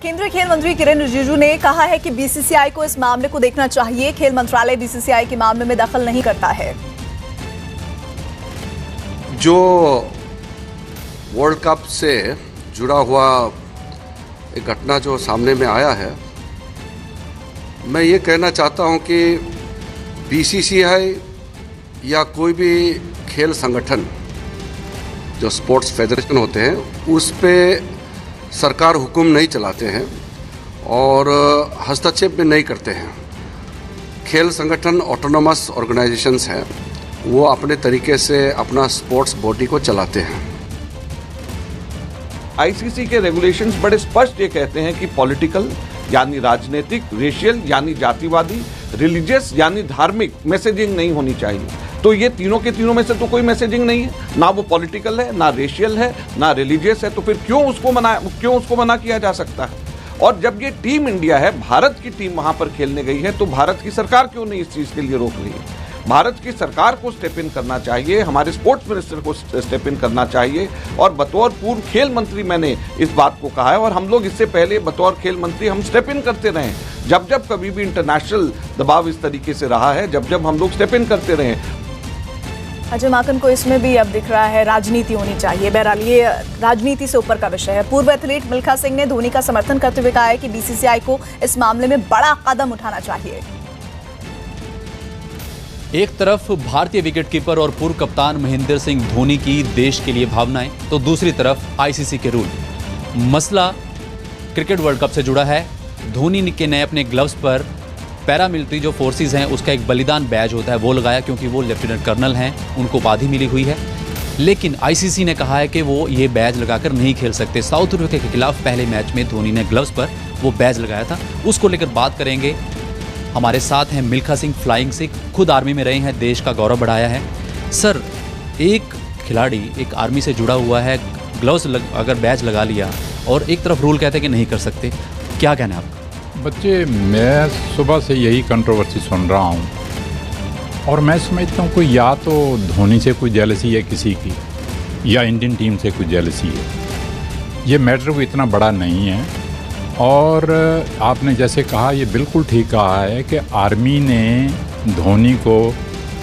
केंद्रीय खेल मंत्री किरेन रिजिजू ने कहा है कि बीसीसीआई को इस मामले को देखना चाहिए। खेल मंत्रालय बीसीसीआई के मामले में दखल नहीं करता है। जो वर्ल्ड कप से जुड़ा हुआ एक घटना जो सामने में आया है, मैं ये कहना चाहता हूं कि बीसीसीआई या कोई भी खेल संगठन जो स्पोर्ट्स फेडरेशन होते हैं उस पे सरकार हुक्म नहीं चलाते हैं और हस्तक्षेप भी नहीं करते हैं। खेल संगठन ऑटोनोमस ऑर्गेनाइजेशंस हैं, वो अपने तरीके से अपना स्पोर्ट्स बॉडी को चलाते हैं। आईसीसी के रेगुलेशंस बड़े स्पष्ट ये कहते हैं कि पॉलिटिकल यानी राजनीतिक, रेशियल यानी जातिवादी, रिलीजियस यानी धार्मिक मैसेजिंग नहीं होनी चाहिए। तो ये तीनों के तीनों में से तो कोई मैसेजिंग नहीं है, ना वो पॉलिटिकल है, ना रेशियल है, ना रिलीजियस है। तो फिर क्यों उसको मना किया जा सकता है? और जब ये टीम इंडिया है, भारत की टीम वहां पर खेलने गई है, तो भारत की सरकार क्यों नहीं इस चीज के लिए रोक रही है? भारत की सरकार को स्टेप इन करना चाहिए, हमारे स्पोर्ट्स मिनिस्टर को स्टेप इन करना चाहिए। और बतौर पूर्व खेल मंत्री मैंने इस बात को कहा है, और हम लोग इससे पहले बतौर खेल मंत्री हम स्टेप इन करते रहे। जब जब कभी भी इंटरनेशनल दबाव इस तरीके से रहा है, जब जब हम लोग स्टेप इन करते रहे। अजय माकन को इसमें भी अब दिख रहा है राजनीति होनी चाहिए। बहरहाल ये राजनीति से ऊपर का विषय है। पूर्व एथलीट मिल्खा सिंह ने धोनी का समर्थन करते हुए कहा है कि बीसीसीआई को इस मामले में बड़ा कदम उठाना चाहिए। एक तरफ भारतीय विकेटकीपर और पूर्व कप्तान महेंद्र सिंह धोनी की देश के लिए भावनाएं, तो दूसरी तरफ आईसीसी के रूल। मसला क्रिकेट वर्ल्ड कप से जुड़ा है। धोनी के ने अपने ग्लव्स पर पैरामिलिट्री जो फोर्सेस हैं उसका एक बलिदान बैज होता है वो लगाया, क्योंकि वो लेफ्टिनेंट कर्नल हैं, उनको उपाधि मिली हुई है। लेकिन आईसीसी ने कहा है कि वो ये बैज लगाकर नहीं खेल सकते। साउथ अफ्रीका के खिलाफ पहले मैच में धोनी ने ग्लव्स पर वो बैज लगाया था, उसको लेकर बात करेंगे। हमारे साथ हैं मिल्खा सिंह, फ्लाइंग सिख, खुद आर्मी में रहे हैं, देश का गौरव बढ़ाया है। सर, एक खिलाड़ी एक आर्मी से जुड़ा हुआ है, ग्लव्स अगर बैज लगा लिया और एक तरफ रूल कहते हैं कि नहीं कर सकते, क्या कहना है आपका? बच्चे, मैं सुबह से यही कंट्रोवर्सी सुन रहा हूँ और मैं समझता हूँ कोई या तो धोनी से कोई जेलसी है किसी की, या इंडियन टीम से कोई जेलसी है। ये मैटर कोई इतना बड़ा नहीं है। और आपने जैसे कहा, ये बिल्कुल ठीक कहा है कि आर्मी ने धोनी को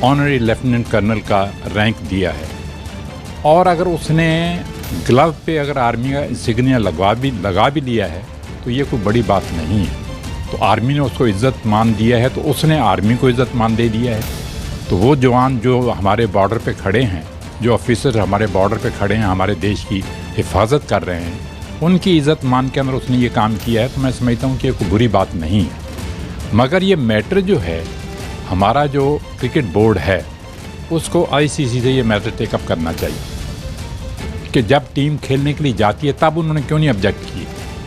ऑनरी लेफ्टिनेंट कर्नल का रैंक दिया है, और अगर उसने ग्लव पे अगर आर्मी का इंसिग्निया लगा भी लिया है तो ये कोई बड़ी बात नहीं है। तो आर्मी ने उसको इज़्ज़त मान दिया है, तो उसने आर्मी को इज़्ज़त मान दे दिया है। तो वो जवान जो हमारे बॉर्डर पे खड़े हैं, जो ऑफिसर हमारे बॉर्डर पे खड़े हैं, हमारे देश की हिफाजत कर रहे हैं, उनकी इज़्ज़त मान के अंदर उसने ये काम किया है। तो मैं समझता हूँ कि कोई बुरी बात नहीं है। मगर ये मैटर जो है, हमारा जो क्रिकेट बोर्ड है उसको आईसीसी से ये मैटर टेकअप करना चाहिए कि जब टीम खेलने के लिए जाती है तब उन्होंने क्यों नहीं ऑब्जेक्ट किए।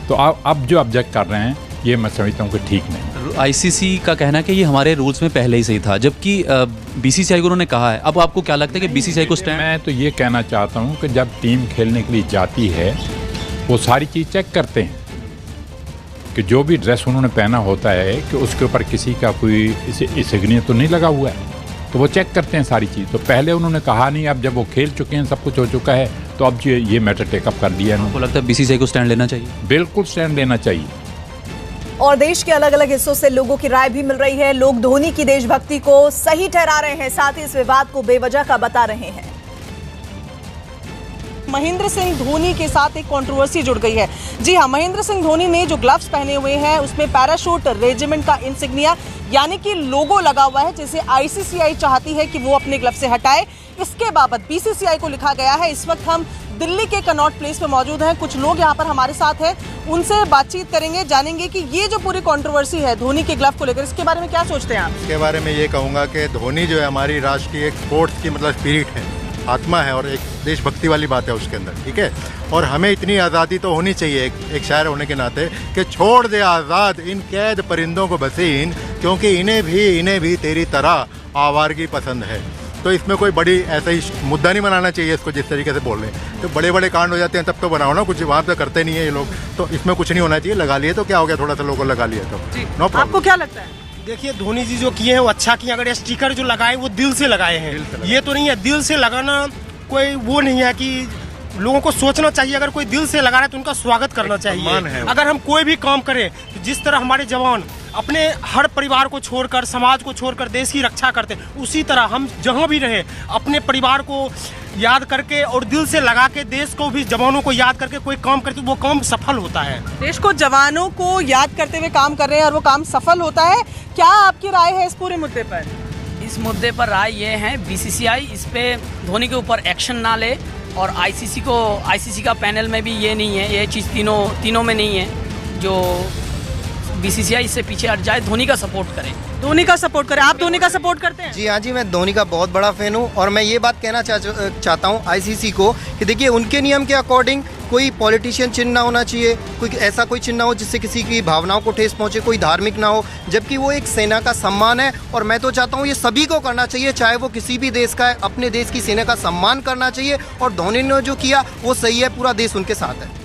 तो अब जो ऑब्जेक्ट कर रहे हैं ये मैं समझता हूँ कि ठीक नहीं। आईसीसी का कहना है कि ये हमारे रूल्स में पहले ही सही था, जबकि बीसीसीआई को उन्होंने कहा है। अब आपको क्या लगता है कि बीसीसीआई को स्टैंड? मैं तो ये कहना चाहता हूँ कि जब टीम खेलने के लिए जाती है वो सारी चीज़ चेक करते हैं कि जो भी ड्रेस उन्होंने पहना होता है कि उसके ऊपर किसी का कोई इंसिग्निया तो नहीं लगा हुआ है, तो वो चेक करते हैं सारी चीज़। तो पहले उन्होंने कहा नहीं, अब जब वो खेल चुके हैं, सब कुछ हो चुका है, तो अब ये मैटर टेकअप कर दिया है। आपको लगता है बीसीसीआई को स्टैंड लेना चाहिए? बिल्कुल स्टैंड लेना चाहिए। और देश के अलग अलग हिस्सों से लोगों की राय भी मिल रही है। लोग धोनी की देशभक्ति को सही ठहरा रहे हैं, साथ ही इस विवाद को बेवजह का बता रहे हैं। महेंद्र सिंह धोनी के साथ एक कंट्रोवर्सी जुड़ गई है। जी हाँ, महेंद्र सिंह धोनी ने जो ग्लव्स पहने हुए हैं उसमें पैराशूट रेजिमेंट का इंसिग्निया यानी कि लोगो लगा हुआ है, जिसे आईसीसीआई चाहती है कि वो अपने ग्लव से हटाए। इसके बाबत बीसीसीआई को लिखा गया है। इस वक्त हम दिल्ली के कनॉट प्लेस पे मौजूद हैं। कुछ लोग यहाँ पर हमारे साथ हैं, उनसे बातचीत करेंगे, जानेंगे कि ये जो पूरी कंट्रोवर्सी है धोनी के ग्लव को लेकर, इसके बारे में क्या सोचते हैं आप? इसके बारे में ये कहूँगा कि धोनी जो है हमारी राष्ट्र की एक स्पोर्ट्स की मतलब स्पिरिट है, आत्मा है, और एक देशभक्ति वाली बात है उसके अंदर, ठीक है। और हमें इतनी आज़ादी तो होनी चाहिए एक शायर होने के नाते कि छोड़ दे आज़ाद इन कैद परिंदों को बसीन, क्योंकि इन्हें भी तेरी तरह आवारगी पसंद है। तो इसमें कोई बड़ी ऐसा ही मुद्दा नहीं बनाना चाहिए इसको, जिस तरीके से बोल रहे हैं। तो बड़े बड़े कांड हो जाते हैं तब तो बनाओ ना, कुछ वहाँ तो करते नहीं है ये लोग। तो इसमें कुछ नहीं होना चाहिए। लगा लिए तो क्या हो गया, थोड़ा सा लोगों को लगा लिया तो नो प्रॉब्लम। आपको क्या लगता है? देखिए, धोनी जी जो किए हैं वो अच्छा किए। अगर ये स्टिकर जो लगाए वो दिल से लगाए हैं, ये तो नहीं है दिल से लगाना कोई वो नहीं है कि लोगों को सोचना चाहिए, अगर कोई दिल से लगा रहा है तो उनका स्वागत करना चाहिए। अगर हम कोई भी काम करें तो जिस तरह हमारे जवान अपने हर परिवार को छोड़कर, समाज को छोड़कर देश की रक्षा करते, उसी तरह हम जहां भी रहे अपने परिवार को याद करके और दिल से लगा के देश को भी, जवानों को याद करके कोई काम करते वो काम सफल होता है। देश को जवानों को याद करते हुए काम कर रहे हैं और वो काम सफल होता है। क्या आपकी राय है इस पूरे मुद्दे पर? इस मुद्दे पर राय ये है, बीसीसीआई इस पे धोनी के ऊपर एक्शन ना ले और आईसीसी का पैनल में भी ये नहीं है, ये चीज़ तीनों में नहीं है, जो बीसीसीआई इससे पीछे हट जाए, धोनी का सपोर्ट करें। धोनी का सपोर्ट करें। आप धोनी का सपोर्ट करते हैं? जी हाँ जी, मैं धोनी का बहुत बड़ा फैन हूँ और मैं ये बात कहना चाहता हूँ आईसीसी को कि देखिए उनके नियम के अकॉर्डिंग कोई पॉलिटिशियन चिन्ह ना होना चाहिए, कोई ऐसा कोई चिन्ह ना हो जिससे किसी की भावनाओं को ठेस पहुंचे, कोई धार्मिक ना हो, जबकि वो एक सेना का सम्मान है। और मैं तो चाहता हूँ ये सभी को करना चाहिए, चाहे वो किसी भी देश का है, अपने देश की सेना का सम्मान करना चाहिए। और धोनी ने जो किया वो सही है, पूरा देश उनके साथ है।